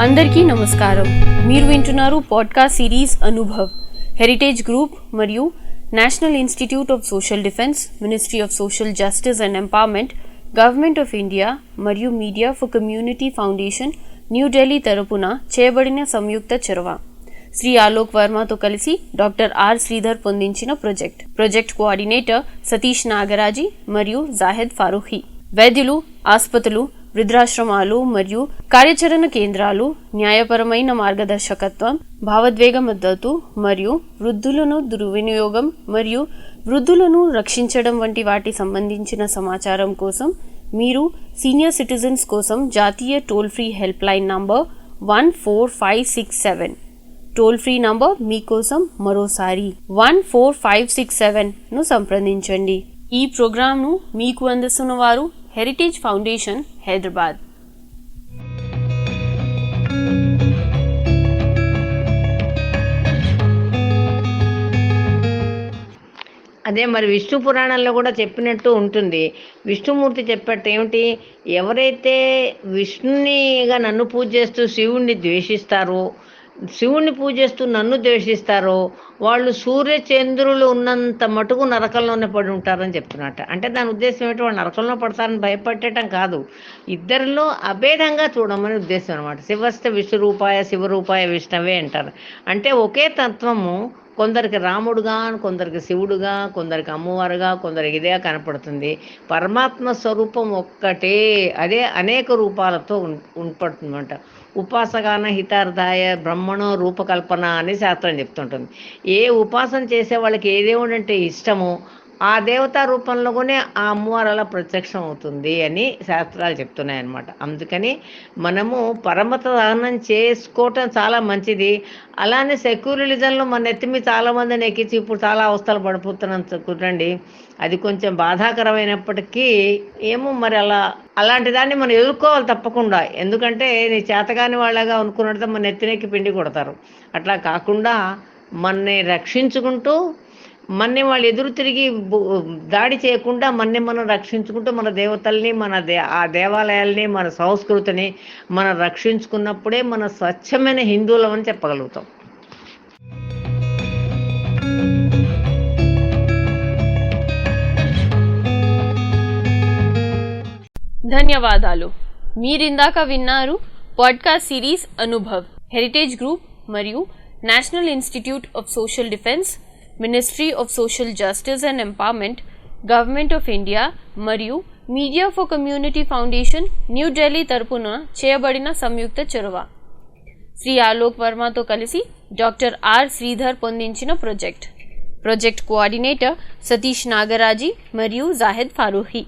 అందరికీ నమస్కారం. మీరు వింటున్నారు podcast series Anubhav, heritage group మరియు national institute of social defence, ministry of social justice and empowerment, government of India మరియు media for community foundation New Delhi తరపున చేయబడిన సంయుక్త చొరవ. శ్రీ ఆలోక్ వర్మతో కలిసి doctor are Sridhar పొందించిన project coordinator Satish Nagaraji మరియు జాహెద్ ఫారూఖీ. వైద్యులు, ఆసుపత్రులు, వృద్ధాశ్రమాలు మరియు కార్యాచరణ కేంద్రాలు న్యాయపరమైన మార్గదర్శకత్వం, భావోద్వేగ మద్దతు మరియు వృద్ధులను దుర్వినియోగం మరియు వృద్ధులను రక్షించడం వంటి వాటి సంబంధించిన సమాచారం కోసం మీరు సీనియర్ సిటిజన్స్ కోసం జాతీయ toll free help line number 14567 toll free number మీకోసం మరోసారి 14567ను సంప్రదించండి. ఈ ప్రోగ్రాంను మీకు అందిస్తున్న వారు హెరిటేజ్ ఫౌండేషన్, హైదరాబాద్. అదే మరి విష్ణు పురాణంలో కూడా చెప్పినట్టు ఉంటుంది. విష్ణుమూర్తి చెప్పేట ఏమిటి, ఎవరైతే విష్ణునిగా నన్ను పూజ చేస్తూ శివుణ్ణి ద్వేషిస్తారో, శివుణ్ణి పూజిస్తూ నన్ను ద్వేషిస్తారో వాళ్ళు సూర్య చంద్రులు ఉన్నంత మటుకు నరకంలోనే పడి ఉంటారని చెప్తున్నట్ట. అంటే దాని ఉద్దేశం ఏంటి, వాళ్ళు నరకంలో పడతారని భయపడటం కాదు, ఇద్దరిలో అభేదంగా చూడమని ఉద్దేశం అనమాట. శివస్థ విష్ణురూపాయ శివరూపాయ విష్ణవే అంటారు. అంటే ఒకే తత్వము కొందరికి రాముడుగా, కొందరికి శివుడుగా, కొందరికి అమ్మవారుగా, కొందరికి ఇదే కనపడుతుంది. పరమాత్మ స్వరూపం ఒక్కటే, అదే అనేక రూపాలతో ఉంపడుతుందంట. ఉపాసగాన హితార్థాయ బ్రహ్మణో రూపకల్పన అని శాస్త్రం చెప్తుంటుంది. ఏ ఉపాసన చేసే వాళ్ళకి ఏ దేవుడు అంటే ఇష్టమో ఆ దేవతా రూపంలోనే ఆ అమ్మవారు అలా ప్రత్యక్షం అవుతుంది అని శాస్త్రాలు చెప్తున్నాయన్నమాట. అందుకని మనము పరమత దహనం చేసుకోవటం చాలా మంచిది. అలానే సెక్యులరిజంలో మన ఎత్తిమి చాలామందిని ఎక్కించి ఇప్పుడు చాలా అవస్థలు పడిపోతున్నాం చూడండి. అది కొంచెం బాధాకరమైనప్పటికీ ఏమో మరి అలాంటి దాన్ని మనం ఎదుర్కోవాలి తప్పకుండా. ఎందుకంటే నీ చేతగాని వాళ్ళగా అనుకున్నట్టు మన ఎత్తినెక్కి పిండి కొడతారు. అట్లా కాకుండా మనని రక్షించుకుంటూ మన్ని వాళ్ళు ఎదురు తిరిగి దాడి చేయకుండా మనం రక్షించుకుంటూ మన దేవతల్ని, ఆ దేవాలయాల్ని, మన సంస్కృతిని మనం రక్షించుకున్నప్పుడే మన స్వచ్ఛమైన హిందువులం అని చెప్పగలుగుతాం. ధన్యవాదాలు. మీరిందాక విన్నారు podcast series Anubhav, heritage group మరియు national institute of social defence, ministry of social justice and empowerment, government of India మరియు media for community foundation New Delhi తరపున చేయబడిన సంయుక్త చొరవ. శ్రీ ఆలోక్ వర్మతో కలిసి doctor are Sridhar పొందించిన project coordinator Satish Nagaraji మరియు జాహెద్ ఫారూఖీ.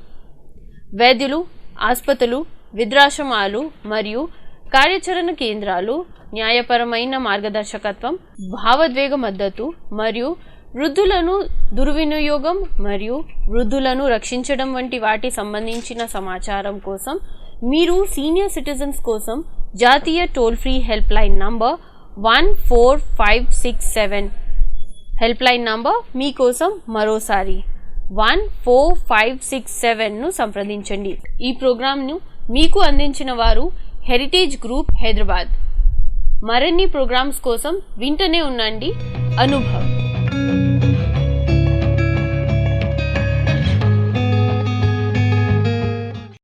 వైద్యులు, ఆసుపత్రులు, వృద్ధాశ్రమాలు మరియు కార్యాచరణ కేంద్రాలు న్యాయపరమైన మార్గదర్శకత్వం, భావోద్వేగ మద్దతు మరియు వృద్ధులను దుర్వినియోగం మరియు వృద్ధులను రక్షించడం వంటి వాటి సంబంధించిన సమాచారం కోసం మీరు సీనియర్ సిటిజన్స్ కోసం జాతీయ toll free help line number 14567 help line number మీకోసం మరోసారి 14567ను సంప్రదించండి. ఈ ప్రోగ్రాంను మీకు అందించిన వారు హెరిటేజ్ గ్రూప్, హైదరాబాద్. మరిన్ని ప్రోగ్రామ్స్ కోసం వింటూనే ఉండండి అనుభవ్.